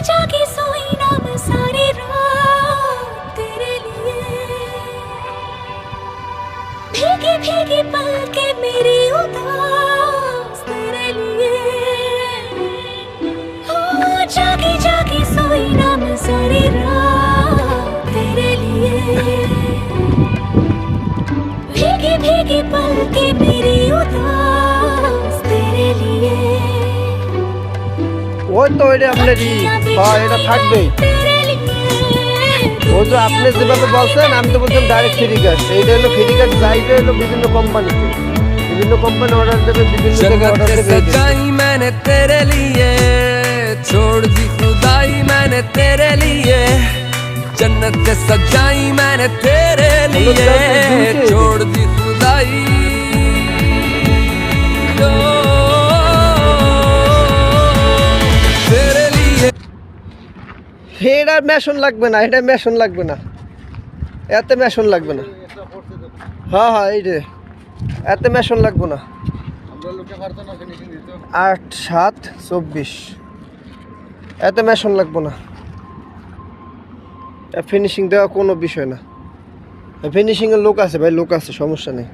जागी सोई ना मैं सारी रात तेरे लिए, भीगी भीगी पलके मेरी उदास तेरे लिए। हो जागी जागी सोई ना मैं सारी रात तेरे लिए, भीगी भीगी पलके मेरी उदास तेरे लिए। ওই তো এটা আপনারই, হ্যাঁ এটা থাকবেই। ওই তো আপনি যেভাবে বলছেন আমি তো বলছিলাম ডাইরেক্ট ফ্রি কাজ। এইটা হলো ফ্রি কাজ, চাইবে হলো বিভিন্ন কোম্পানিতে, বিভিন্ন কোম্পানি অর্ডার দেবে, বিভিন্ন জায়গায় অর্ডার দেবে। सजाई मैंने तेरे लिए, छोड़ दी खुदाई मैंने तेरे लिए, जन्नत सजाई मैंने तेरे लिए, छोड़ दी खुदाई। तेरे लिए এটা মেশন লাগবে না, এটা মেশন লাগবে না, এতে মেশন লাগবে না। হ্যাঁ হ্যাঁ এই রে, এতে মেশন লাগবে না। 8-7-24 এতে মেশন লাগবে না, ফিনিশিং দেওয়া কোনো বিষয় না। ফিনিশিংয়ের লোক আছে ভাই, লোক আছে, সমস্যা নেই।